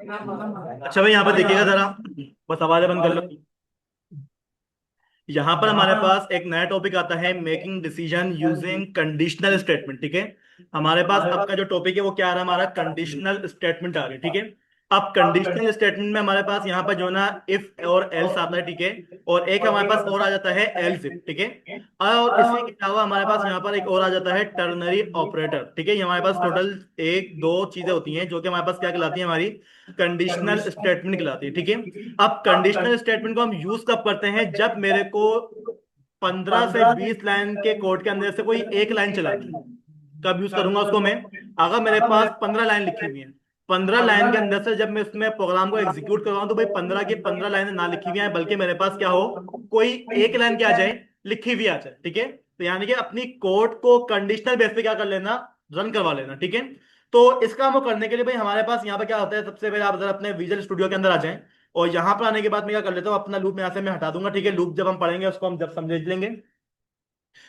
अच्छा भाई यहाँ पर देखिएगा जरा, बस आवाजें बंद कर लो। यहाँ पर हमारे पास एक नया टॉपिक आता है, making decision using conditional statement. ठीक है, हमारे पास आपका जो टॉपिक है वो क्या आ रहा है, हमारा कंडीशनल स्टेटमेंट आ रही है। ठीक है, अब कंडीशनल स्टेटमेंट में हमारे पास यहाँ पर जो है ना इफ और एल्स आता है। ठीक है, और एक हमारे पास और आ जाता है एल्स इफ। ठीक है, और इसके अलावा हमारे पास यहाँ पर एक और आ जाता है टर्नरी ऑपरेटर। ठीक है, ये हमारे पास टोटल एक दो चीजें होती हैं जो कि हमारे पास क्या कहलाती है, हमारी कंडीशनल स्टेटमेंट कहलाती है। ठीक है, अब कंडीशनल स्टेटमेंट को हम यूज कब करते हैं, जब मेरे को 15 से 20 लाइन के कोड के अंदर से कोई एक लाइन चलानी है। कब यूज करूंगा उसको मैं, अगर मेरे पास 15 लाइन लिखी हुई है, 15 लाइन के अंदर से जब मैं उसमें प्रोग्राम को एग्जीक्यूट करवाऊं तो भाई 15 की 15 लाइन ना लिखी हुई है, बल्कि मेरे पास क्या हो, कोई एक लाइन क्या आ जाए, लिखी हुई आ जाए। ठीक है, तो यानी कि अपनी कोड को कंडीशनल बेस पे क्या कर लेना, रन करवा लेना। ठीक है, तो इस काम को करने के लिए भाई हमारे पास यहाँ पे क्या होता है, सबसे पहले आप जरा अपने विजुअल स्टूडियो के अंदर आ जाएं, और यहाँ पर आने के बाद मैं क्या कर लेता हूँ, अपना लूप यहाँ से मैं हटा दूंगा। ठीक है, लूप जब हम पढ़ेंगे उसको हम जब समझ लेंगे।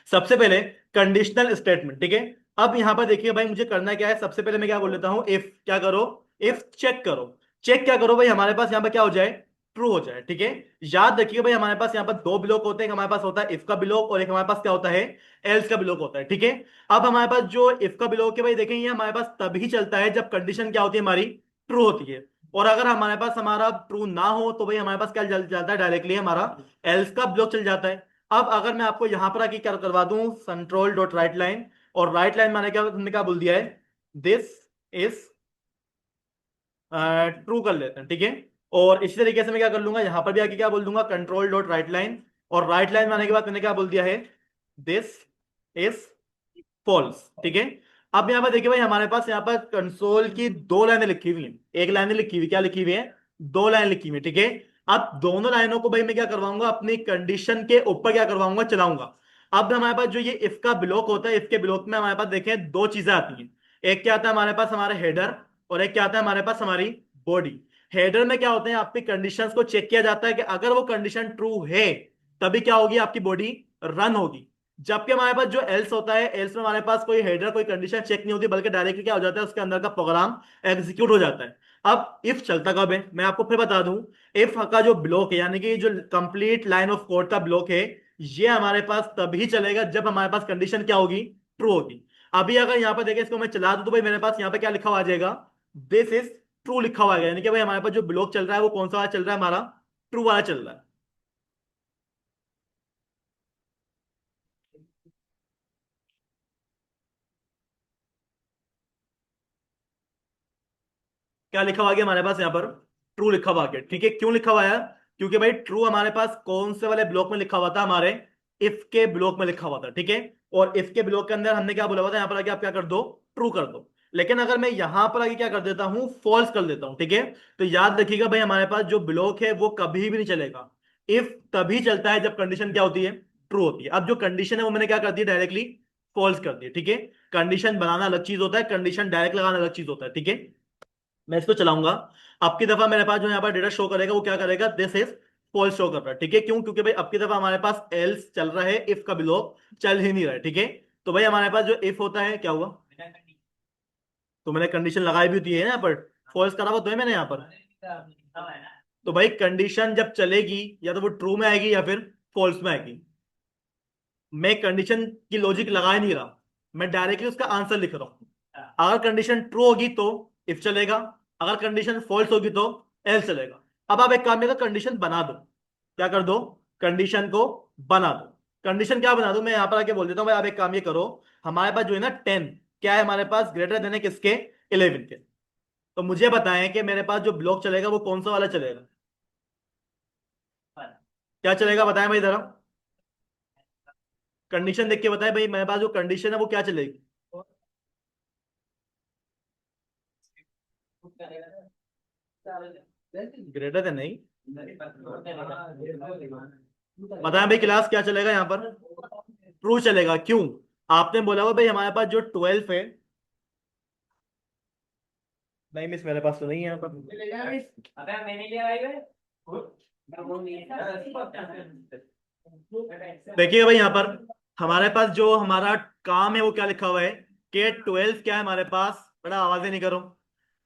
सबसे पहले कंडीशनल स्टेटमेंट। ठीक है, अब यहां पर देखिए भाई मुझे करना क्या है, सबसे पहले मैं क्या बोल लेता हूं, इफ क्या करो, इफ चेक करो। चेक क्या करो भाई, हमारे पास यहां पर क्या हो जाए, ट्रू हो जाए। ठीक है, याद रखिए भाई हमारे पास यहां पर दो ब्लॉक होते हैं, एक हमारे पास होता है इफ का ब्लॉक और एक हमारे पास क्या होता है, एल्स का ब्लॉक होता है। ठीक है, अब हमारे पास जो इफ का ब्लॉक है भाई देखें, ये हमारे पास तभी चलता है जब कंडीशन क्या होती है, हमारी ट्रू होती है। और अगर हमारे पास हमारा ट्रू ना हो तो भाई हमारे पास क्या चलता है, डायरेक्टली हमारा एल्स का ब्लॉक चल जाता है। अब अगर मैं आपको यहां पर आके क्या करवा दूं, कंट्रोल डॉट राइट लाइन, और राइट लाइन मैंने क्या, तुमने क्या बोल दिया है, दिस इज ट्रू कर लेते हैं। ठीक है, और इसी तरीके से मैं क्या कर लूंगा, यहां पर भी आके क्या बोल दूंगा, कंट्रोल डॉट राइट लाइन, और राइट लाइन में आने के बाद मैंने क्या बोल दिया है, दिस इज फॉल्स। ठीक है, अब यहाँ पर देखिए भाई हमारे पास यहाँ पर कंसोल की दो लाइनें लिखी हुई हैं, एक लाइन लिखी हुई, क्या लिखी हुई है, दो लाइन लिखी हुई है। ठीक है, अब दोनों लाइनों को भाई मैं क्या करवाऊंगा, अपनी कंडीशन के ऊपर क्या करवाऊंगा, चलाऊंगा। अब हमारे पास जो ये इफ का ब्लॉक होता है, इफ के ब्लॉक में हमारे पास देखें दो चीजें आती हैं, एक क्या आता है हमारे पास, हमारा हेडर, और एक क्या आता है हमारे पास, हमारी बॉडी। हेडर में क्या होते हैं, आपकी कंडीशंस को चेक किया जाता है कि अगर वो कंडीशन ट्रू है तभी क्या होगी, आपकी बॉडी रन होगी। जबकि हमारे पास जो एल्स होता है, एल्स में हमारे पास कोई हेडर कोई कंडीशन चेक नहीं होती, बल्कि डायरेक्टली क्या हो जाता है, उसके अंदर का प्रोग्राम एग्जीक्यूट हो जाता है। अब इफ चलता कब है, मैं आपको फिर बता दूं, इफ का जो ब्लॉक है, यानी कि जो कंप्लीट लाइन ऑफ कोड का ब्लॉक है, ये हमारे पास तभी चलेगा जब हमारे पास कंडीशन क्या होगी, ट्रू होगी। अभी अगर यहाँ पर देखें, इसको मैं चला दूं तो भाई मेरे पास यहाँ पे क्या लिखा हुआ आ जाएगा, दिस इज ट्रू लिखा हुआ है, यानी कि भाई हमारे पास जो ब्लॉक चल रहा है वो कौन सा वाला चल रहा है, हमारा ट्रू वाला चल रहा है। क्या लिखा हुआ गया हमारे पास यहाँ पर, ट्रू लिखा हुआ गया। ठीक है, क्यों लिखा हुआ है, क्योंकि भाई ट्रू हमारे पास कौन से वाले ब्लॉक में लिखा हुआ था, हमारे इफ के ब्लॉक में लिखा हुआ था। ठीक है, और इफ के ब्लॉक के अंदर हमने क्या बोला हुआ था, यहाँ पर आके आप क्या कर दो, ट्रू कर दो। लेकिन अगर मैं यहां पर आगे क्या कर देता हूं, फॉल्स कर देता हूं, ठीक है, तो याद रखिएगा भाई हमारे पास जो ब्लॉक है वो कभी भी नहीं चलेगा। इफ तभी चलता है जब कंडीशन क्या होती है, ट्रू होती है। अब जो कंडीशन है वो मैंने क्या कर दी, डायरेक्टली फॉल्स कर दी। ठीक है, कंडीशन बनाना अलग चीज होता है, कंडीशन डायरेक्ट लगाना अलग चीज होता है। ठीक है, मैं इसको चलाऊंगा, अब की दफा मेरे पास जो यहाँ पर डेटा शो करेगा वो क्या करेगा, दिस इज फॉल्स शो कर रहा है। ठीक है, क्यों, क्योंकि भाई अब की दफा हमारे पास एल्स चल रहा है, इफ का ब्लॉक चल ही नहीं रहा है। ठीक है, तो भाई हमारे पास जो इफ होता है, क्या हुआ, तो मैंने कंडीशन लगाई भी होती है ना यहाँ पर, फॉल्स करा हुआ तो है मैंने यहाँ पर। तो भाई कंडीशन जब चलेगी या तो वो ट्रू में आएगी या फिर फॉल्स में आएगी। मैं कंडीशन की लॉजिक लगा ही नहीं रहा, मैं डायरेक्टली उसका आंसर लिख रहा हूँ। अगर कंडीशन ट्रू होगी तो इफ चलेगा, अगर कंडीशन फॉल्स होगी तो एल्स चलेगा। अब आप एक काम करो, कंडीशन बना दो, क्या कर दो, कंडीशन को बना दो। कंडीशन क्या बना दो, मैं यहां पर आके बोल देता हूँ भाई, आप एक काम ये करो, हमारे पास जो है ना 10 क्या है, हमारे पास ग्रेटर देन है किसके, 11 के। तो मुझे बताएं कि मेरे पास जो ब्लॉक चलेगा वो कौन सा वाला चलेगा, क्या चलेगा बताएं भाई जरा, कंडीशन देख के बताएं भाई, मेरे पास जो कंडीशन है वो क्या चलेगी, ग्रेटर देन नहीं, बताएं भाई क्लास क्या चलेगा यहाँ पर, ट्रू चलेगा। क्यों, आपने बोला हुआ भाई हमारे पास जो 12 है, नहीं मिस मेरे पास तो नहीं है यहाँ पर, देखिएगा भाई यहाँ पर हमारे पास जो हमारा काम है वो क्या लिखा हुआ है, कि 12 क्या है हमारे पास, बड़ा आवाजें नहीं करो,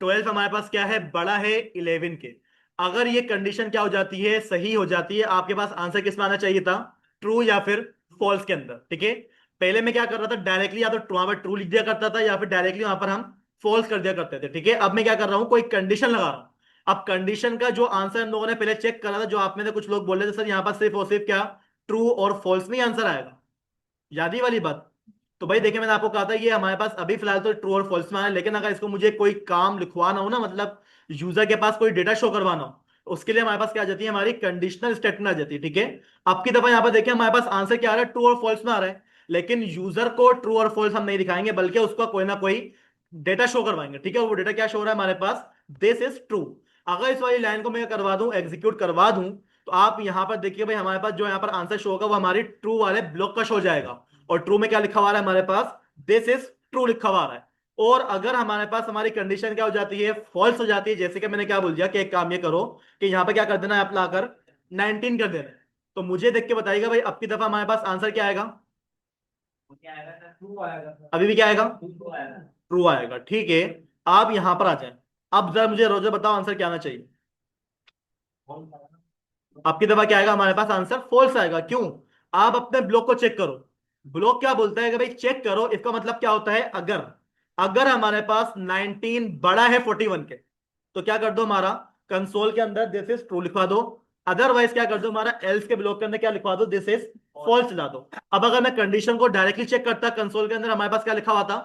12 हमारे पास क्या है, बड़ा है 11 के। अगर ये कंडीशन क्या हो जाती है, सही हो जाती है, आपके पास आंसर किस में आना चाहिए था, ट्रू या फिर फॉल्स के अंदर। ठीक है, पहले मैं क्या कर रहा था, डायरेक्टली या तो वहां पर ट्रू लिख दिया करता था या फिर डायरेक्टली वहां पर हम फॉल्स कर दिया करते थे। ठीक है, अब मैं क्या कर रहा हूं, कोई कंडीशन लगा रहा हूं। अब कंडीशन का जो आंसर हम लोगों ने पहले चेक करा था, जो आप में से कुछ लोग बोल रहे थे सर यहाँ पर सिर्फ और सिर्फ क्या ट्रू और फॉल्स में आंसर आएगा, याद ही वाली बात। तो भाई देखिए, मैंने आपको कहा था ये हमारे पास अभी फिलहाल तो ट्रू और फॉल्स में आया, लेकिन अगर इसको मुझे कोई काम लिखवाना हो ना, मतलब यूजर के पास कोई डेटा शो करवाना हो, उसके लिए हमारे पास क्या आ जाती है, हमारी कंडीशनल स्टेटमेंट आ जाती है। ठीक है, अब की दफा यहाँ पर देखिए हमारे पास आंसर क्या आ रहा है, ट्रू और फॉल्स में आ रहा है, लेकिन यूजर को ट्रू और फॉल्स हम नहीं दिखाएंगे, बल्कि उसका कोई ना कोई डेटा शो करवाएंगे। ठीक है, वो डेटा क्या शो हो रहा है हमारे पास, दिस इज ट्रू। अगर इस वाली लाइन को मैं करवा दूं, एग्जीक्यूट करवा दूं, तो आप यहां पर देखिए भाई हमारे पास जो यहाँ पर आंसर शो होगा वो हमारी ट्रू वाले ब्लॉक का शो हो जाएगा। और ट्रू में क्या लिखा हुआ है हमारे पास, दिस इज ट्रू लिखा हुआ है। और अगर हमारे पास हमारी कंडीशन क्या हो जाती है, फॉल्स हो जाती है, जैसे कि मैंने क्या बोल दिया कि एक काम ये करो कि यहाँ पे क्या कर देना है, आप लाकर 19 कर देना है। तो मुझे देख के बताइएगा भाई अब की दफा हमारे पास आंसर क्या आएगा, अभी भी क्या आएगा, ट्रू आएगा। ठीक है, आप यहां पर आ जाए। अब जरा मुझे रोजा बताओ आंसर क्या आना चाहिए। आपकी दफा क्या आएगा, हमारे पास आंसर फॉल्स आएगा। क्यों, आप अपने ब्लॉक को चेक करो। ब्लॉक क्या बोलता है कि भाई चेक करो, इसका मतलब क्या होता है, अगर अगर हमारे पास 19 बड़ा है 41 के, तो क्या कर दो, हमारा कंसोल के अंदर दिस इज ट्रू लिखवा दो। अदरवाइज क्या कर दो, हमारा एल्स के ब्लॉक के अंदर क्या लिखवा दो, दिस इज फॉल्स ला दो। अब अगर मैं कंडीशन को डायरेक्टली चेक करता, कंसोल के अंदर हमारे पास क्या लिखा हुआ था,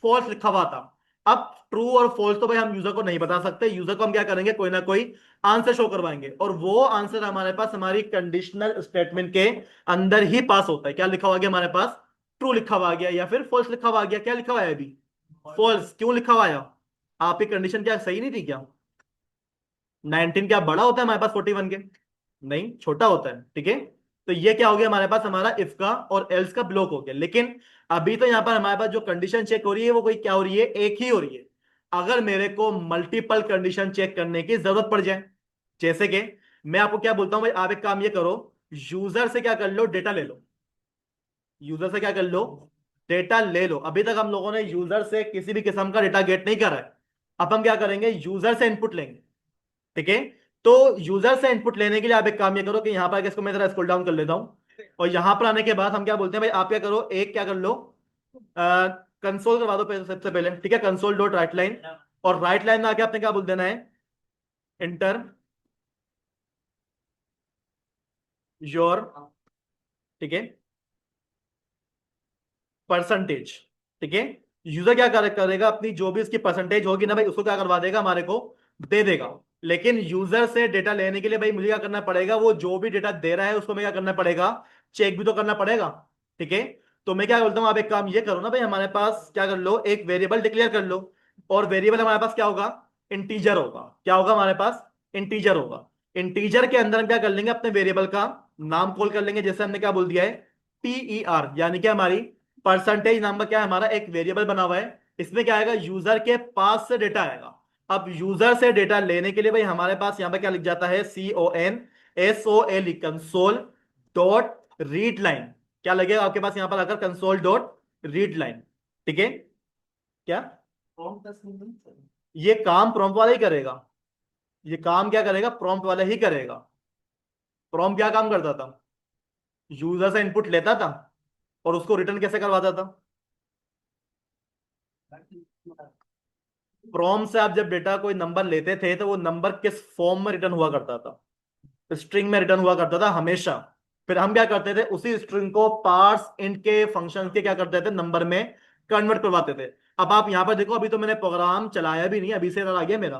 फॉल्स लिखा हुआ था। अब ट्रू और फॉल्स तो भाई हम यूजर को नहीं बता सकते, यूजर को हम क्या करेंगे, कोई ना कोई आंसर शो करवाएंगे, और वो आंसर हमारे पास हमारी कंडीशनल स्टेटमेंट के अंदर ही पास होता है। क्या लिखा हुआ गया हमारे पास, ट्रू लिखा हुआ गया या फिर फॉल्स लिखा हुआ गया, क्या लिखा हुआ है अभी, फॉल्स। क्यों लिखा हुआ है, आपकी कंडीशन क्या सही नहीं थी क्या, 19 क्या बड़ा होता है हमारे पास 41 के, नहीं छोटा होता है। ठीक है, तो ये क्या हो गया हमारे पास, हमारा इफ का और एल्स का ब्लॉक हो गया। लेकिन अभी तो यहां पर हमारे पास जो कंडीशन चेक हो रही है वो कोई क्या हो रही है, एक ही हो रही है। अगर मेरे को मल्टीपल कंडीशन चेक करने की जरूरत पड़ जाए, जैसे कि मैं आपको क्या बोलता हूं भाई, आप एक काम ये करो, यूजर से क्या कर लो, डेटा ले लो। यूजर से क्या कर लो, डेटा ले लो। अभी तक हम लोगों ने यूजर से किसी भी किस्म का डेटा गेट नहीं करा है, अब हम क्या करेंगे, यूजर से इनपुट लेंगे। ठीक है, तो यूजर से इनपुट लेने के लिए आप एक काम ये करो कि यहां पर इसको मैं जरा स्क्रॉल डाउन कर लेता हूं, और यहां पर आने के बाद हम क्या बोलते हैं भाई, आप क्या करो, एक क्या कर लो, कंसोल करवा दो पहले, सबसे पहले। ठीक है, कंसोल डॉट राइट लाइन, और राइट लाइन में आके आपने क्या बोल देना है, इंटर योर, ठीक है, परसेंटेज। ठीक है, यूजर क्या करेगा, अपनी जो भी इसकी परसेंटेज होगी ना भाई, उसको क्या करवा देगा, हमारे को दे देगा। लेकिन यूजर से डेटा लेने के लिए भाई मुझे क्या करना पड़ेगा, वो जो भी डेटा दे रहा है उसको मैं क्या करना पड़ेगा, चेक भी तो करना पड़ेगा। ठीक है, तो मैं क्या बोलता हूँ, आप एक काम ये करो ना भाई, हमारे पास क्या कर लो, एक वेरिएबल डिक्लेयर कर लो। और वेरिएबल हमारे पास क्या होगा, इंटीजर होगा। क्या होगा हमारे पास, इंटीजर होगा। इंटीजर के अंदर हम क्या कर लेंगे, अपने वेरिएबल का नाम कॉल कर लेंगे, जैसे हमने क्या बोल दिया है, PER, यानी कि हमारी परसेंटेज नाम का क्या है, हमारा एक वेरिएबल बना हुआ है। इसमें क्या आएगा, यूजर के पास से डेटा आएगा। अब यूजर से डेटा लेने के लिए भाई हमारे पास यहां पर क्या लिख जाता है, CONSOL, console dot read line. क्या लगेगा आपके पास यहां पर आकर, कंसोल डॉट रीड लाइन। ठीक है, क्या ये काम प्रॉम्प्ट वाला ही करेगा, ये काम क्या करेगा, प्रॉम्प्ट वाला ही करेगा। प्रॉम्प्ट क्या काम करता था, यूजर से इनपुट लेता था और उसको रिटर्न कैसे करवाता था, प्रॉम्प्ट से आप जब डेटा कोई नंबर लेते थे तो वो नंबर किस फॉर्म में रिटर्न हुआ करता था, स्ट्रिंग में रिटर्न हुआ करता था हमेशा। फिर हम क्या करते थे, उसी स्ट्रिंग को पार्स इंट के फंक्शन के क्या करते थे, नंबर में कन्वर्ट करवाते थे। अब आप यहां पर देखो, अभी तो मैंने प्रोग्राम चलाया भी नहीं, अभी से आ गया मेरा।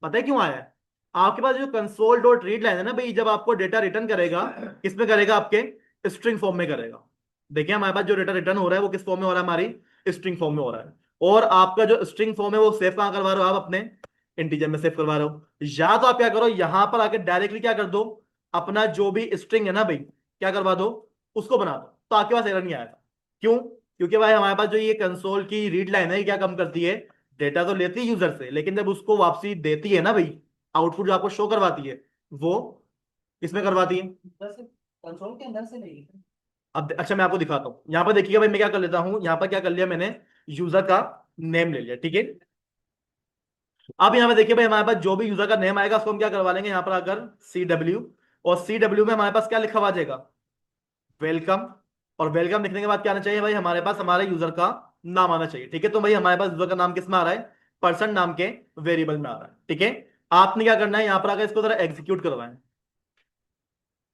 पता है क्यों आया है, आपके पास जो कंसोल डॉट रीड लाइन है ना भाई, जब आपको डेटा रिटर्न करेगा, किसमें करेगा, आपके स्ट्रिंग फॉर्म में करेगा। देखिए हमारे पास जो डेटा रिटर्न हो रहा है वो किस फॉर्म में हो रहा है, हमारी स्ट्रिंग फॉर्म में हो रहा है। और आपका जो स्ट्रिंग फॉर्म है वो सेव कहां करवा रहे हो, आप अपने इंटीजर में सेव करवा रहे हो। या तो आप क्या करो, यहां पर आके डायरेक्टली क्या कर दो, अपना जो भी स्ट्रिंग है ना भाई, क्या करवा दो, उसको बना दो, तो आपके पास एरर नहीं आएगा। क्यों, क्योंकि भाई हमारे पास जो ये कंसोल की रीड लाइन है, ये क्या कम करती है, डेटा तो लेती है यूजर से, लेकिन जब उसको वापसी देती है ना भाई, आउटपुट जो आपको शो करवाती है, वो किसमें करवाती है, कंसोल के अंदर से नहीं। अब अच्छा मैं आपको दिखाता हूँ, यहाँ पर देखिएगा भाई, मैं क्या कर लेता हूँ, यहाँ पर क्या कर लिया मैंने, यूजर का नेम ले लिया। ठीक है, अब यहाँ पे देखिए भाई, हमारे पास जो भी यूजर का नेम आएगा उसको हम क्या करवा लेंगे यहाँ पर आकर CW, और CW में हमारे पास क्या लिखा हुआ जाएगा, वेलकम। और वेलकम लिखने के बाद क्या आना चाहिए भाई, हमारे पास हमारे यूजर का नाम आना चाहिए। ठीक है, तो भाई हमारे पास यूजर का नाम किस में आ रहा है, पर्सन नाम के वेरिएबल में आ रहा है। ठीक है, आपने क्या करना है, यहाँ पर आकर इसको जरा एग्जीक्यूट करवाएं।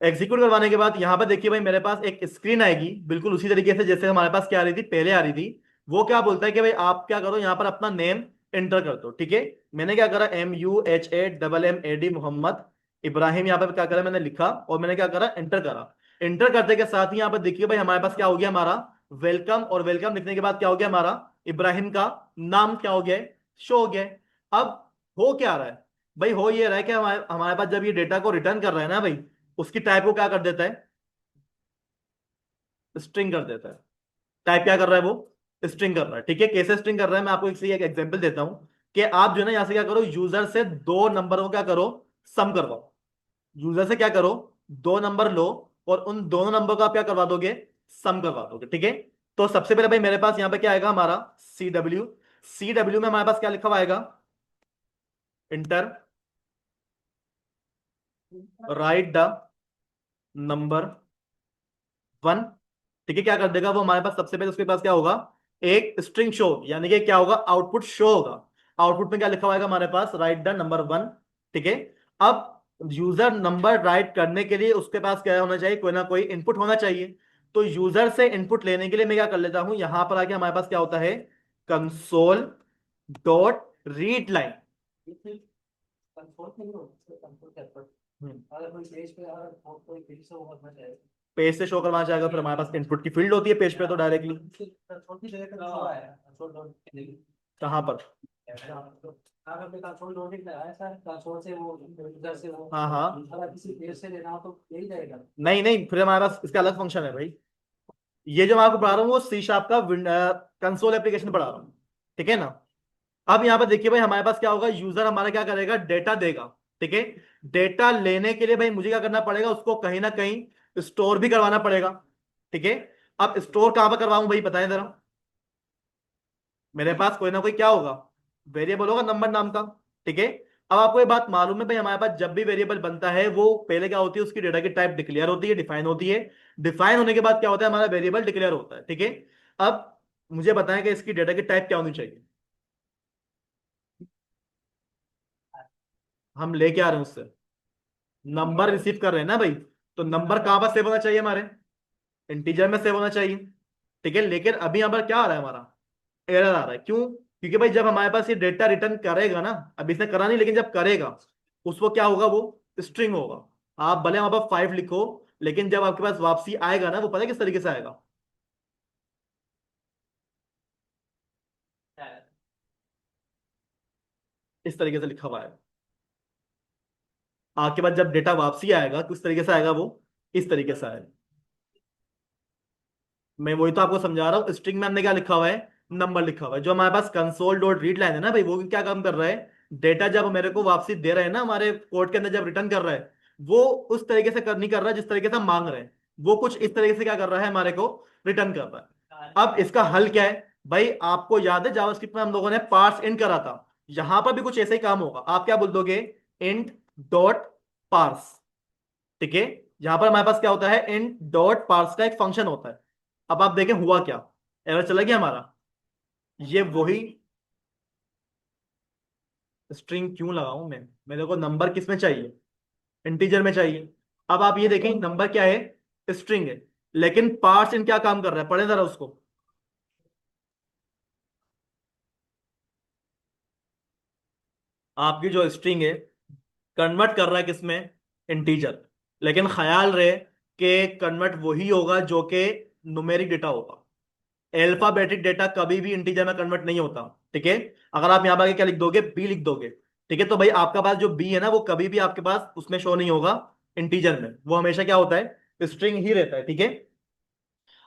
एग्जीक्यूट करवाने के बाद यहाँ पर देखिए भाई, मेरे पास एक स्क्रीन आएगी बिल्कुल उसी तरीके से जैसे हमारे पास क्या आ रही थी, पहले आ रही थी। वो क्या बोलता है कि भाई आप क्या करो, यहाँ पर अपना नेम एंटर कर दो। ठीक है, मैंने क्या करा, MUHAMMAD मोहम्मद इब्राहिम, यहाँ पर क्या करा मैंने लिखा, और मैंने क्या करा, एंटर करा। एंटर करते के साथ ही यहाँ पर देखिए भाई, हमारे पास क्या हो गया, हमारा वेलकम। और वेलकम लिखने के बाद क्या हो गया, हमारा इब्राहिम का नाम क्या हो गया, शो हो गया। अब हो क्या रहा है भाई, हो ये रहा है कि हमारे हमारे पास जब ये डेटा को रिटर्न कर रहा है ना भाई, उसकी टाइप को क्या कर देता है, स्ट्रिंग कर देता है। टाइप क्या कर रहा है वो, स्ट्रिंग कर रहा है। ठीक है, कैसे स्ट्रिंग कर रहा है, मैं आपको एक एग्जांपल देता हूं कि आप जो है ना, यहां से क्या करो, यूजर से दो नंबरों को क्या करो, सम करवाओ। यूजर से क्या करो, दो नंबर लो, और उन दोनों नंबर को आप क्या करवा दोगे, सम करवा दोगे। ठीक है, तो सबसे पहले भाई मेरे पास यहाँ पे क्या आएगा, हमारा CW। CW में हमारे पास क्या लिखा हुआ आएगा, इंटर राइट द नंबर 1। ठीक है, क्या कर देगा वो, हमारे पास सबसे पहले उसके पास क्या होगा, एक स्ट्रिंग शो, यानी कि क्या होगा, आउटपुट शो होगा। आउटपुट में क्या लिखा हुआ है हमारे पास, राइट द नंबर 1। ठीक है, अब यूजर नंबर राइट करने के लिए उसके पास क्या होना चाहिए, कोई ना कोई इनपुट होना चाहिए। तो यूजर से इनपुट लेने के लिए मैं क्या कर लेता हूं, यहां पर आके हमारे पास क्या होता है, console dot read line. Page से शो करवाना चाहेगा, फिर हमारे पास इनपुट की फील्ड होती है पेज पे, तो डायरेक्टली कहाँ पर, हाँ हाँ, नहीं नहीं, फिर हमारे पास इसका अलग फंक्शन है भाई। ये जो मैं आपको पढ़ा रहा हूँ वो C# का कंसोल एप्लीकेशन पढ़ा रहा हूँ। ठीक है ना। अब यहाँ पर देखिए भाई, हमारे पास क्या होगा, यूजर हमारा क्या करेगा, डेटा देगा। ठीक है, डेटा लेने के लिए भाई मुझे क्या करना पड़ेगा, उसको कहीं ना कहीं स्टोर भी करवाना पड़ेगा। ठीक है, अब स्टोर कहां पर करवाऊं भाई, बताएं जरा। मेरे पास कोई ना कोई क्या होगा, वेरिएबल होगा नंबर नाम का। ठीक है, अब आपको ये बात मालूम है भाई, हमारे पास जब भी वेरिएबल बनता है वो पहले क्या होती है, उसकी डेटा की टाइप डिक्लेयर होती है, डिफाइन होती है। डिफाइन होने के बाद क्या होता है, हमारा वेरिएबल डिक्लेयर होता है। ठीक है, अब मुझे बताएं कि इसकी डेटा की टाइप क्या होनी चाहिए, हम लेके आ रहे हैं उससे, नंबर रिसीव कर रहे हैं ना भाई, तो नंबर कहां पर सेव होना चाहिए, हमारे इंटीजर में सेव होना चाहिए। ठीक है, लेकिन अभी यहाँ पर क्या आ रहा है, हमारा एरर आ रहा है। क्यों, क्योंकि भाई जब हमारे पास ये डेटा रिटर्न करेगा ना, अभी इसने करा नहीं, लेकिन जब करेगा उसको क्या होगा, वो स्ट्रिंग होगा। आप भले वहां पर 5 लिखो, लेकिन जब आपके पास वापसी आएगा ना, वो पता है किस तरीके से आएगा, इस तरीके से लिखा हुआ है। आपके पास जब डेटा वापसी आएगा किस तरीके से आएगा वो, इस तरीके से आएगा। मैं वही तो आपको समझा रहा हूँ, स्ट्रिंग में हमने क्या लिखा हुआ है, नंबर लिखा हुआ है। जो हमारे पास कंसोल डॉट रीड लाइन है ना भाई, वो क्या काम कर रहा है, डेटा जब मेरे को वापसी दे रहे हैं ना, हमारे कोड के अंदर जब रिटर्न कर रहा है, वो उस तरीके से नहीं कर रहा है जिस तरीके से हम मांग रहे हैं। वो कुछ इस तरीके से क्या कर रहा है, हमारे को रिटर्न कर रहा है। अब इसका हल क्या है भाई, आपको याद है जावास्क्रिप्ट में हम लोगों ने पार्स इंट करा था, यहां पर भी कुछ ऐसा ही काम होगा। आप क्या बोल दोगे, इंट डॉट पार्स। ठीक है, यहां पर हमारे पास क्या होता है, इंट डॉट पार्स का एक फंक्शन होता है। अब आप देखें हुआ क्या, एरर चला गया हमारा, ये वही स्ट्रिंग क्यों लगाऊं मैं, मेरे को नंबर किस में चाहिए, इंटीजर में चाहिए। अब आप ये देखें, नंबर क्या है, स्ट्रिंग है, लेकिन पार्स इन क्या काम कर रहा है, पढ़े जरा उसको। आपकी जो स्ट्रिंग है कन्वर्ट कर रहा है किसमें, इंटीजर। लेकिन ख्याल रहे कि कन्वर्ट वही होगा जो कि न्यूमेरिक डेटा होगा, अल्फाबेटिक डेटा कभी भी इंटीजर में कन्वर्ट नहीं होता। ठीक है, अगर आप यहां पर आके क्या लिख दोगे, बी लिख दोगे, ठीक है, तो भाई आपका पास जो बी है ना, वो कभी भी आपके पास उसमें शो नहीं होगा इंटीजर में, वो हमेशा क्या होता है, स्ट्रिंग ही रहता है। ठीक है,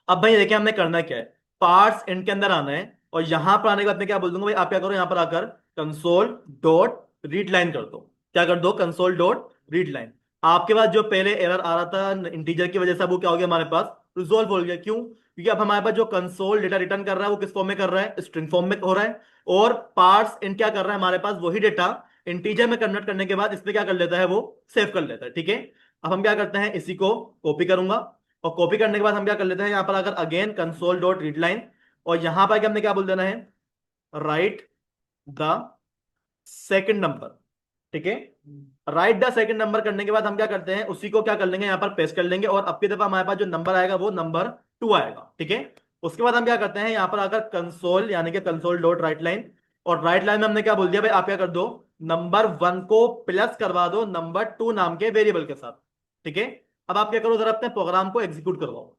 अब भाई देखिए हमने करना क्या है, पार्ट्स इंट के अंदर आना है, और यहां पर आने के बाद मैं क्या बोल दूंगा भाई, आप क्या करो, यहां पर आकर कंसोल डॉट रीड लाइन कर दो। क्या कर दो, कंसोल डॉट रीड लाइन। आपके पास जो पहले एरर आ रहा था इंटीजर की वजह से, वो क्या हो गया, हमारे पास रिजोल्व हो गया। क्यों, क्योंकि अब हमारे पास जो कंसोल डेटा रिटर्न कर रहा है वो किस फॉर्म में कर रहा है, स्ट्रिंग फॉर्म में हो रहा है। और पार्स इन क्या कर रहा है, हमारे पास वही डेटा इंटीजर में कन्वर्ट करने के बाद इसमें क्या कर लेता है, वो सेव कर लेता है। ठीक है, अब हम क्या करते हैं, इसी को कॉपी करूंगा, और कॉपी करने के बाद हम क्या कर लेते हैं, यहाँ पर अगर again console dot read line, और यहां पर हमने क्या बोल देना है, राइट द सेकंड नंबर। ठीक है, राइट द सेकंड नंबर करने के बाद हम क्या करते हैं, उसी को क्या कर लेंगे, यहाँ पर पेस्ट कर लेंगे, और अब की दफा हमारे पास जो नंबर आएगा वो नंबर 2 आएगा। ठीक है, उसके बाद हम क्या करते हैं, यहाँ पर आकर कंसोल यानी कि कंसोल डॉट राइट लाइन, और राइट लाइन में हमने क्या बोल दिया भाई, आप क्या कर दो, नंबर 1 को प्लस करवा दो नंबर 2 नाम के वेरिएबल के साथ। ठीक है, अब आप क्या करो, जरा अपने प्रोग्राम को एग्जीक्यूट करवाओ।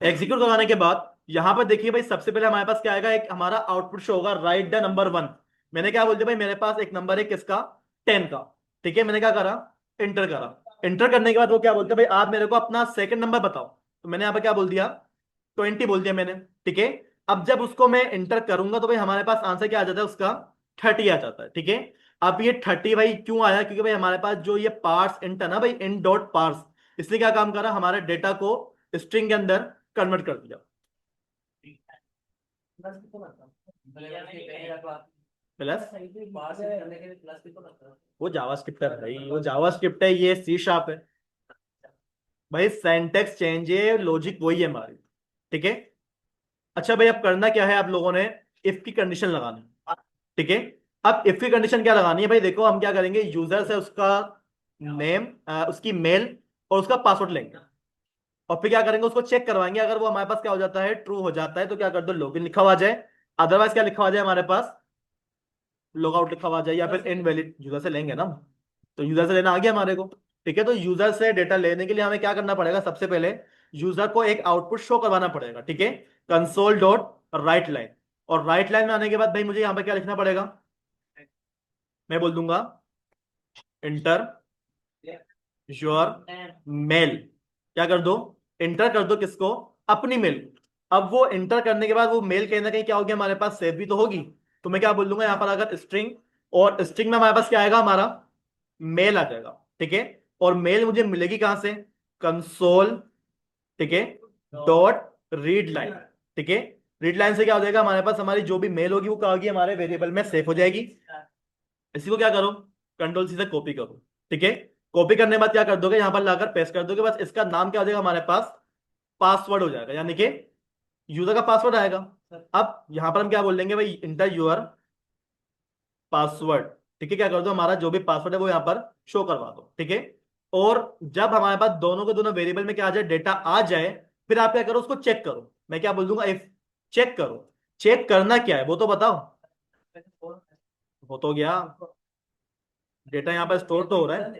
एग्जीक्यूट करवाने के बाद यहां पर देखिए भाई, सबसे पहले हमारे पास क्या आएगा, एक हमारा आउटपुट शो होगा, राइट द नंबर 1। मैंने क्या बोल दिया भाई, मेरे पास एक नंबर है किसका, 10 का। ठीक है, मैंने क्या करा, इंटर करा। इंटर करने के बाद वो क्या बोलते हैं भाई, आप मेरे को अपना सेकंड नंबर बताओ। तो मैंने यहाँ पर क्या बोल दिया, 20 बोल दिया मैंने। ठीक है, अब जब उसको मैं इंटर करूंगा तो भाई हमारे पास आंसर क्या आ जाता है, उसका 30 आ जाता है। ठीक है, अब ये 30 भाई क्यों आया, क्योंकि भाई हमारे पास जो ये पार्स इंट है ना भाई, इन डॉट पार्स, इसने क्या काम करा, हमारे डेटा को स्ट्रिंग के अंदर कन्वर्ट कर दिया। प्लस वो जावास्क्रिप्ट है भाई, वो जावास्क्रिप्ट है, ये सी शार्प है भाई, सेंटेक्स चेंज है, लॉजिक वही है हमारी। ठीक है, अच्छा भाई अब करना क्या है, आप लोगों ने इफ की कंडीशन लगानी है। ठीक है, अब इफ की कंडीशन क्या लगानी है भाई, देखो हम क्या करेंगे, यूजर से उसका नेम, उसकी मेल और उसका पासवर्ड लेंगे, और फिर क्या करेंगे, उसको चेक करवाएंगे। अगर वो हमारे पास क्या हो जाता है, ट्रू हो जाता है, तो क्या कर दो, लॉगिन लिखा हुआ आ जाए। अदरवाइज क्या लिखा हुआ आ जाए हमारे पास, लॉग आउट लिखा हुआ आ जाए, या फिर इनवैलिड। यूजर से लेंगे ना, तो यूजर से लेना आ गया हमारे को। ठीक है, तो यूजर से डेटा लेने के लिए हमें क्या करना पड़ेगा, सबसे पहले यूजर को एक आउटपुट शो करवाना पड़ेगा। ठीक है, कंसोल डॉट राइट लाइन, और राइट लाइन में आने के बाद भाई मुझे यहाँ पे क्या लिखना पड़ेगा, मैं बोल दूंगा इंटर योर मेल। क्या कर दो, इंटर कर दो किसको, अपनी मेल। अब वो इंटर करने के बाद वो मेल कहीं ना कहीं क्या होगी, हमारे पास सेव भी तो होगी। तो मैं क्या बोल दूंगा यहाँ पर, अगर स्ट्रिंग, और स्ट्रिंग में हमारे पास क्या आएगा, हमारा मेल आ जाएगा। ठीक है, और मेल मुझे मिलेगी कहां से, कंसोल, ठीक है, डॉट रीड लाइन। ठीक है, रीड लाइन से क्या हो जाएगा, हमारे पास हमारी जो भी मेल होगी वो क्या होगी, हमारे वेरिएबल में सेव हो जाएगी। इसी को क्या करो, कंट्रोल सी से कॉपी करो। ठीक है, कॉपी करने के बाद क्या कर दोगे, यहां पर लाकर पेस्ट कर दोगे, बस इसका नाम क्या हो जाएगा हमारे पास, पासवर्ड हो जाएगा, यानी कि यूजर का पासवर्ड आएगा। अब यहां पर हम क्या बोल देंगे भाई, इंटर यूर पासवर्ड। ठीक है, क्या कर दो, हमारा जो भी पासवर्ड है वो यहाँ पर शो करवा दो। ठीक है, और जब हमारे पास दोनों के दोनों वेरिएबल में क्या आ जाए, डेटा आ जाए, फिर आप क्या करो, उसको चेक करो। मैं क्या बोल दूंगा, इफ चेक करो। चेक करना क्या है वो तो बताओ, वो तो गया, डेटा यहाँ पर स्टोर तो हो रहा है,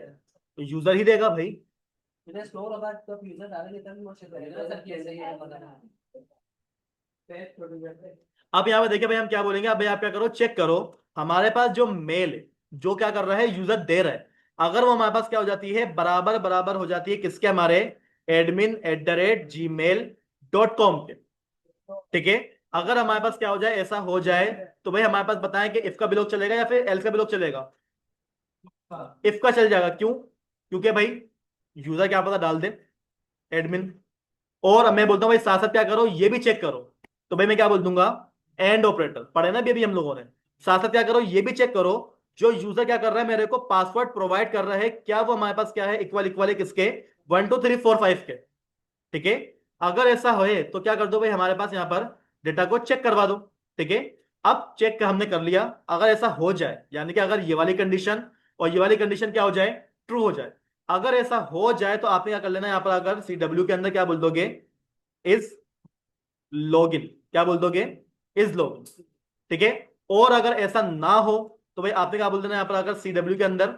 तो यूजर ही देगा भाई। स्टोर होगा तो यूजर डालेंगे तभी वो चेक करेगा सर कैसे ये अब यहाँ पे देखिए भाई, हम क्या बोलेंगे, अब भाई आप क्या करो, चेक करो हमारे पास जो मेल है, जो क्या कर रहा है, यूजर दे रहा है, अगर वो हमारे पास क्या हो जाती है, बराबर बराबर हो जाती है किसके, हमारे admin@gmail.com के। ठीक है, अगर हमारे पास क्या हो जाए, ऐसा हो जाए, तो भाई हमारे पास बताएं कि इफ का ब्लॉक चलेगा या फिर एल्स का ब्लॉक चलेगा, इफ का चल जाएगा। क्यों, क्योंकि भाई यूजर क्या पता डाल दे एडमिन। और मैं बोलता हूँ भाई साथ साथ क्या करो, ये भी चेक करो। तो भाई मैं क्या बोल दूंगा, एंड ऑपरेटर पढ़े ना अभी हम लोगों ने, साथ साथ क्या करो, ये भी चेक करो, जो यूजर क्या कर रहा है, मेरे को पासवर्ड प्रोवाइड कर रहा है, क्या वो हमारे पास क्या है, इक्वल इक्वल है किसके, 1 2 3 4 5 के। ठीक है, अगर ऐसा होए तो क्या कर दो भाई, हमारे पास यहाँ पर डेटा को चेक करवा दो। ठीक है, अब चेक हमने कर लिया, अगर ऐसा हो जाए, यानी कि अगर ये वाली कंडीशन और ये वाली कंडीशन क्या हो जाए, ट्रू हो जाए, अगर ऐसा हो जाए तो आपने क्या कर लेना, यहाँ पर अगर CW के अंदर क्या बोल दोगे, इज लॉगिन। क्या बोल दोगे, इज लॉगिन। ठीक है, और अगर ऐसा ना हो तो भाई आपने क्या बोल देना, यहां पर अगर CW के अंदर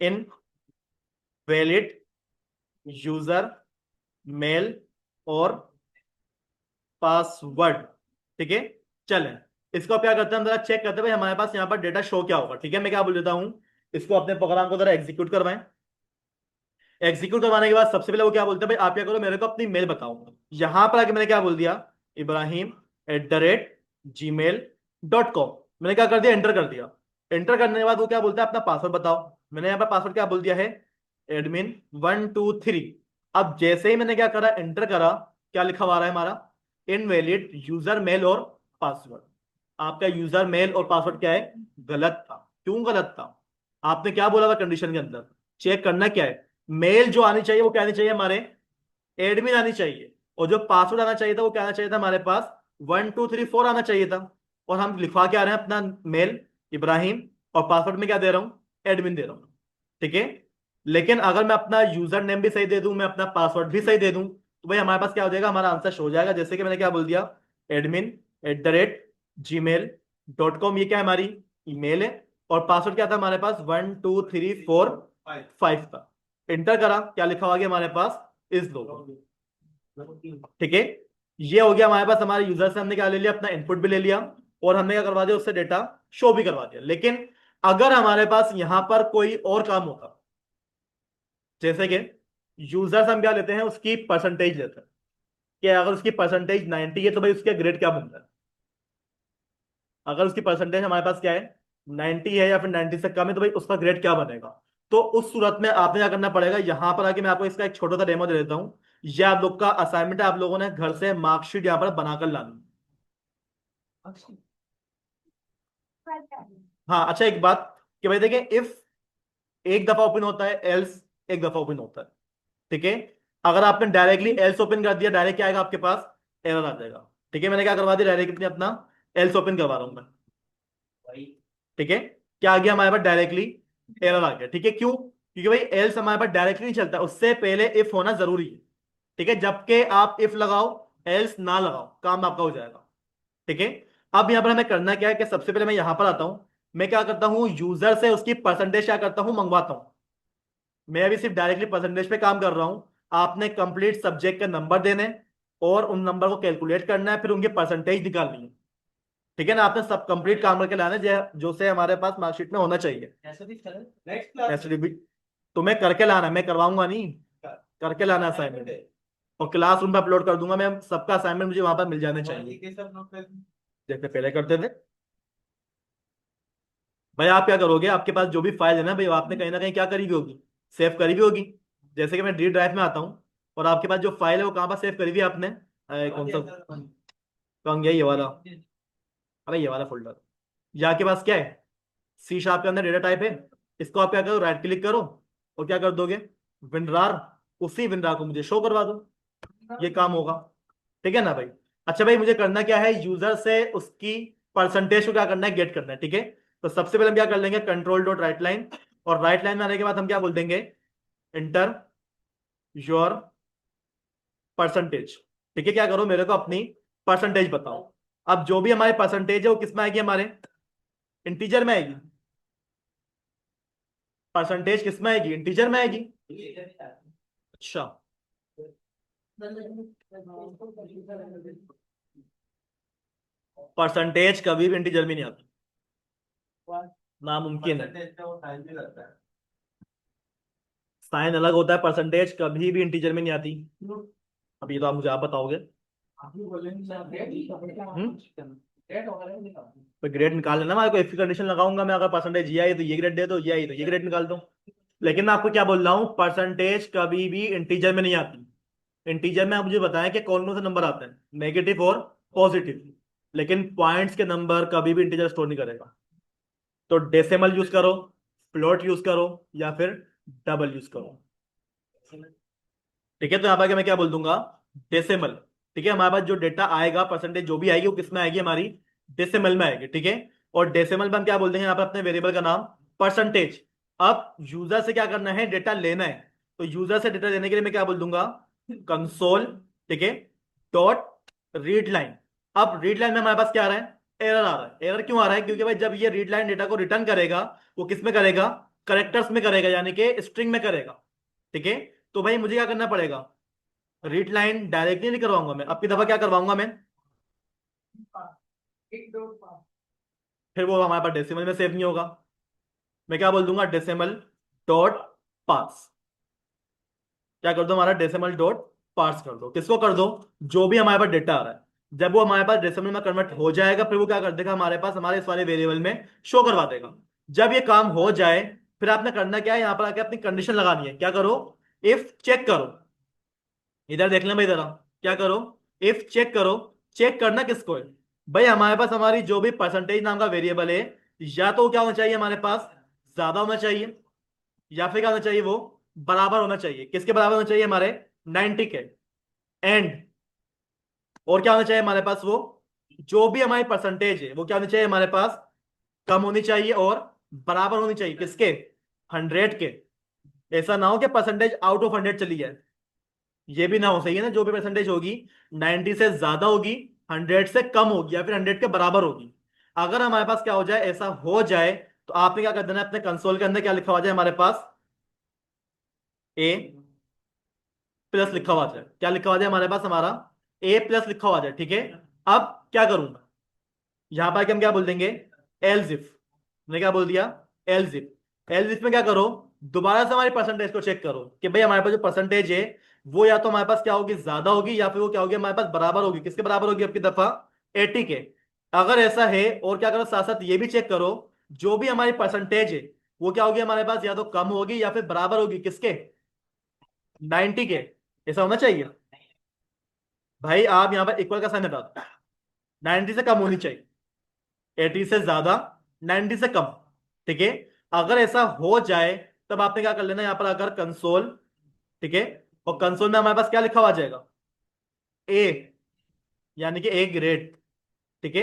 इन वैलिड यूजर मेल और पासवर्ड। ठीक है, चलें, इसको अब क्या करते हैं, हम जरा चेक करते हैं भाई हमारे पास यहाँ पर डेटा शो क्या होगा। ठीक है, मैं क्या बोल देता हूं, इसको अपने प्रोग्राम को जरा एग्जीक्यूट करवाएं। एग्जीक्यूट करवाने के बाद सबसे पहले वो क्या बोलते हैं भाई, आप क्या करो, मेरे को अपनी मेल बताओ। यहां पर आके मैंने क्या बोल दिया, ibrahim@gmail.com। मैंने क्या कर दिया, एंटर कर दिया। एंटर करने के बाद वो क्या बोलता है, अपना पासवर्ड बताओ। मैंने यहाँ पर पासवर्ड क्या बोल दिया है, admin1 2 3। अब जैसे ही मैंने क्या करा, एंटर करा, क्या लिखा हुआ आ रहा है हमारा, इनवैलिड यूजर मेल और पासवर्ड। आपका यूजर मेल और पासवर्ड क्या है, गलत था। क्यों गलत था, आपने क्या बोला था कंडीशन के अंदर, चेक करना क्या है, मेल जो आनी चाहिए वो क्या आनी चाहिए हमारे, एडमिन आनी चाहिए, और जो पासवर्ड आना चाहिए था वो क्या आना चाहिए था हमारे पास, 1234 आना चाहिए था। और हम लिखवा के आ रहे हैं अपना मेल इब्राहिम, और पासवर्ड में क्या दे रहा हूं, एडमिन दे रहा हूं। ठीक है, लेकिन अगर मैं अपना यूजर नेम भी सही दे दूं, मैं अपना पासवर्ड भी सही दे दूं, तो भाई हमारे पास क्या हो जाएगा, हमारा आंसर शो हो जाएगा। जैसे कि मैंने क्या बोल दिया, admin@gmail.com, ये क्या है, हमारी ईमेल है। और पासवर्ड क्या था हमारे पास, 1234 5 था। इंटर करा, क्या लिखा हुआ गया हमारे पास, इस लोगो। ठीक है, ये हो गया हमारे पास, हमारे यूजर से हमने क्या ले लिया, अपना इनपुट भी ले लिया, और हमने क्या करवा दिया, उससे डेटा शो भी करवा दिया। लेकिन अगर हमारे पास यहां पर कोई और काम होता, जैसे कि यूजर से हम क्या लेते हैं, उसकी परसेंटेज लेते हैं, कि अगर उसकी परसेंटेज 90 है तो भाई उसका ग्रेड क्या बनता है। अगर उसकी परसेंटेज हमारे पास क्या है, 90 है, या फिर 90 से कम है, तो भाई उसका ग्रेड क्या बनेगा। तो उस सूरत में आपने क्या करना पड़ेगा, यहां पर आके मैं आपको इसका एक छोटा सा डेमो दे देता हूं। ये आप लोग का असाइनमेंट है, आप लोगों ने घर से मार्कशीट यहां पर बनाकर लानी। हाँ अच्छा, एक बात कि भाई देखें, इफ एक दफा ओपन होता है, एल्स एक दफा ओपन होता है। ठीक है, अगर आपने डायरेक्टली एल्स ओपन कर दिया, डायरेक्ट क्या आएगा आपके पास, एरर आ जाएगा। ठीक है, मैंने क्या करवा दिया, डायरेक्टली अपना एल्स ओपन करवा रहा हूं मैं। ठीक है, क्या आ गया हमारे पास, डायरेक्टली एरर आ गया। ठीक है, क्यों, क्योंकि भाई एल्स हमारे पास डायरेक्टली नहीं चलता, उससे पहले इफ होना जरूरी है। ठीक है, जबकि आप इफ लगाओ, एल्स ना लगाओ, काम आपका हो जाएगा। ठीक है, अब यहां पर हमें करना क्या है, कि सबसे पहले मैं यहां पर आता हूं, मैं क्या करता हूं, यूजर से उसकी परसेंटेज क्या करता हूं, मंगवाता हूं। मैं अभी सिर्फ डायरेक्टली परसेंटेज पे काम कर रहा हूं। आपने कंप्लीट सब्जेक्ट का नंबर देने, और उन नंबर को कैलकुलेट करना है, फिर उनकी परसेंटेज निकालनी है। ठीक है ना, आपने सब कंप्लीट काम करके लाना है, जो से हमारे पास मार्कशीट में होना चाहिए। ऐसा भी चले नेक्स्ट क्लास ऐसे भी तुम्हें करके लाना है, मैं करवाऊंगा नहीं, करके लाना असाइनमेंट, और क्लासरूम पे अपलोड कर दूंगा मैं, सबका असाइनमेंट मुझे वहां पर मिल जाने चाहिए, ये सब नोट कर जैसे पहले करते थे। भाई आप क्या करोगे, आपके पास जो भी फाइल है ना भाई, वो आपने कहीं ना कहीं क्या करी हुई होगी, सेव करी हुई होगी। जैसे कि मैं डी ड्राइव में आता हूँ, और आपके पास जो फाइल है वो कहाँ पर सेव करी हुई है आपने, कौन सा, कौन गया, ये वाला, अरे ये वाला फोल्डर। ये आपके पास क्या है, सी शार्प के अंदर डेटा टाइप है। इसको आप क्या करो, राइट क्लिक करो, और क्या कर दोगे, विनरार, उसी विनरार को मुझे शो करवा दो, ये काम होगा। ठीक है ना भाई। अच्छा भाई, मुझे करना क्या है, यूजर से उसकी परसेंटेज को क्या करना है, गेट करना है। ठीक है, तो सबसे पहले हम क्या कर लेंगे, कंट्रोल डॉट राइट लाइन, और राइट लाइन में आने के बाद हम क्या बोल देंगे, इंटर योर परसेंटेज। ठीक है, क्या करो, मेरे को अपनी परसेंटेज बताओ। अब जो भी हमारी परसेंटेज है वो किस में आएगी, हमारे इंटीजर में आएगी। परसेंटेज किस में आएगी, इंटीजर में आएगी। अच्छा, परसेंटेज कभी भी इंटीजर में नहीं आती, नामुमकिन है। साइन अलग होता है, परसेंटेज कभी भी इंटीजर में नहीं आती। अब ये तो आप मुझे आप बताओगे। तो ग्रेड निकाल लेना, मैं इफ की कंडीशन लगाऊंगा मैं, अगर परसेंटेज ये आई तो ये ग्रेड दे दो, ये आई तो ये ग्रेड निकाल दो। लेकिन मैं आपको क्या बोल रहा हूँ, परसेंटेज कभी भी इंटीजर में नहीं आती। इंटीजर में आप मुझे बताएं कि कौन कौन से नंबर आते हैं, नेगेटिव और पॉजिटिव। लेकिन पॉइंट्स के नंबर कभी भी इंटीजर स्टोर नहीं करेगा। तो डेसिमल यूज करो, फ्लोट यूज करो, या फिर डबल यूज करो। ठीक है, तो यहाँ पर मैं क्या बोल दूंगा, डेसिमल। ठीक है, हमारे पास जो डेटा आएगा, परसेंटेज जो भी आएगी, वो किस में आएगी, हमारी डेसिमल में आएगी। ठीक है, और डेसिमल में हम क्या बोल देंगे, यहाँ पर अपने वेरिएबल का नाम परसेंटेज। अब यूजर से क्या करना है, डेटा लेना है, तो यूजर से डेटा लेने के लिए मैं क्या बोल दूंगा, कंसोल। ठीक है, डॉट रीड लाइन। अब रीड लाइन में हमारे पास क्या आ रहा है, एरर आ रहा है। एरर क्यों आ रहा है, क्योंकि भाई जब ये रीड लाइन डेटा को रिटर्न करेगा, वो किस में करेगा, करेक्टर्स में करेगा, यानी कि स्ट्रिंग में करेगा। ठीक है, तो भाई मुझे क्या करना पड़ेगा, रीड लाइन डायरेक्टली नहीं करवाऊंगा मैं, अब की दफा क्या करवाऊंगा मैं, फिर वो हमारे पास डेसिमल में सेव नहीं होगा। मैं क्या बोल दूंगा, डेसिमल डॉट पार्स। क्या कर दो, हमारा डेसिमल डॉट पार्स कर दो। किसको कर दो, जो भी हमारे पास डेटा आ रहा है। जब वो हमारे पास डेसिमल में कन्वर्ट हो जाएगा, फिर वो क्या कर देगा, हमारे पास हमारे इस वाले वेरिएबल में शो करवा देगा। जब ये काम हो जाए, फिर आपने करना क्या है, यहाँ पर आके अपनी कंडीशन लगानी है। क्या करो, इफ चेक करो, इधर देख लें भाई, जरा क्या करो, इफ चेक करो। चेक करना किसको है भाई, हमारे पास हमारी जो भी परसेंटेज नाम का वेरिएबल है, या तो क्या होना चाहिए हमारे पास, ज्यादा होना चाहिए, या फिर क्या होना चाहिए, वो बराबर होना चाहिए। किसके बराबर होना चाहिए, हमारे 90 के। एंड और क्या होना चाहिए हमारे पास, वो जो भी हमारी परसेंटेज है वो क्या होनी चाहिए हमारे पास, कम होनी चाहिए और बराबर होनी चाहिए किसके, 100 के। ऐसा ना हो कि परसेंटेज आउट ऑफ 100 चली जाए, ये भी ना हो, सही है ना। जो भी परसेंटेज होगी 90 से ज्यादा होगी, 100 से कम होगी, या फिर 100 के बराबर होगी। अगर हमारे पास क्या हो जाए, ऐसा हो जाए, तो आपने क्या कर देना है, अपने कंसोल के अंदर क्या लिखा हुआ जाए हमारे पास, ए प्लस लिखा हुआ जाए। क्या लिखा हुआ जाए हमारे पास, हमारा ए प्लस लिखा हुआ जाए, ठीक है। अब क्या करूंगा, यहां पर हम क्या बोल देंगे, एल्स इफ। मैंने क्या बोल दिया, एल्स इफ। एल्स इफ में क्या करो, दोबारा से हमारी परसेंटेज को चेक करो कि भाई हमारे पास जो परसेंटेज है वो या तो हमारे पास क्या होगी, ज्यादा होगी, या फिर वो क्या होगी हमारे पास बराबर होगी। किसके बराबर होगी अब की दफा, 80 के। अगर ऐसा है, और क्या करो साथ साथ ये भी चेक करो, जो भी हमारी परसेंटेज है वो क्या होगी हमारे पास, या तो कम होगी या फिर बराबर होगी किसके, 90 के। ऐसा होना चाहिए भाई। आप यहाँ पर इक्वल का साइन हटा दो, 90 से कम होनी चाहिए, 80 से ज्यादा, 90 से कम, ठीक है। अगर ऐसा हो जाए, तब आपने क्या कर लेना यहाँ पर, अगर कंसोल, ठीक है, और कंसोल में हमारे पास क्या लिखा हुआ जाएगा, ए, यानी कि ए ग्रेड, ठीक है।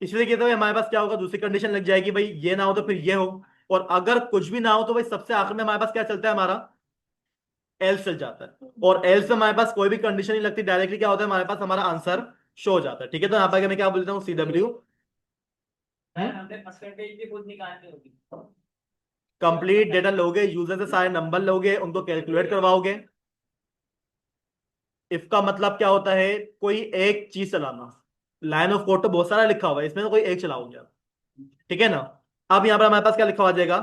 इसलिए कहते हुए हमारे पास क्या होगा, दूसरी कंडीशन लग जाएगी भाई, ये ना हो तो फिर ये हो। और अगर कुछ भी ना हो तो भाई सबसे आखिर में हमारे पास क्या चलता है, हमारा एल्स चल जाता है। और एल्स में हमारे पास कोई भी कंडीशन नहीं लगती, डायरेक्टली क्या होता है हमारे पास, हमारा आंसर शो हो जाता है, ठीक है। तो यहाँ पर मैं क्या बोलता हूँ, CW सर हमने परसेंटेज भी खुद निकालनी होगी। कंप्लीट डेटा लोगे, यूजर से सारे नंबर लोगे, उनको कैलकुलेट करवाओगे। इफ का मतलब क्या होता है, कोई एक चीज चलाना। लाइन ऑफ कोड तो बहुत सारा लिखा हुआ है, इसमें तो कोई एक चलाओगे आप, ठीक है ना। अब यहाँ पर हमारे पास क्या लिखा हुआ जाएगा,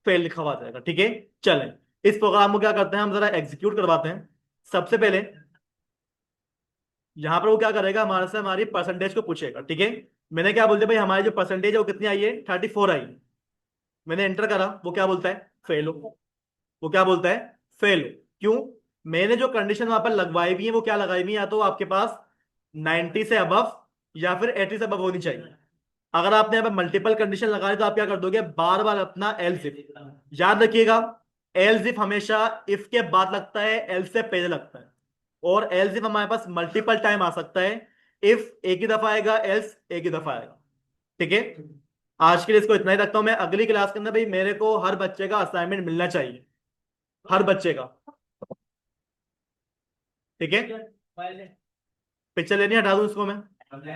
फेल लिखा हुआ जाएगा, ठीक है। चलें, इस प्रोग्राम को क्या करते हैं, हम जरा एग्जीक्यूट करवाते हैं। सबसे पहले यहाँ पर वो क्या करेगा, हमारे से हमारी परसेंटेज को पूछेगा, ठीक है। मैंने क्या बोलते भाई, हमारी जो परसेंटेज है वो कितनी आई है, 34 आई है। मैंने एंटर करा, वो क्या बोलता है, फेल हो। वो क्या बोलता है, फेल हो। क्यों, मैंने जो कंडीशन वहां पर लगवाई हुई है वो क्या लगाई हुई है, या तो आपके पास 90 से अबव या फिर 80 से अबव होनी चाहिए। अगर आपने यहाँ पे मल्टीपल कंडीशन लगाई तो आप क्या कर दोगे, बार बार अपना एल्स इफ। याद रखिएगा, एल्स इफ हमेशा इफ के बाद लगता है, एल्स से पहले लगता है। और एल्स इफ हमारे पास मल्टीपल टाइम आ सकता है। इफ एक ही दफा आएगा, एल्स एक ही दफा आएगा, ठीक है। आज के लिए इसको इतना ही रखता हूं मैं। अगली क्लास के अंदर भाई मेरे को हर बच्चे का असाइनमेंट मिलना चाहिए, हर बच्चे का, ठीक है। पहले पिक्चर लेनी हटा दूं इसको मैं। हमने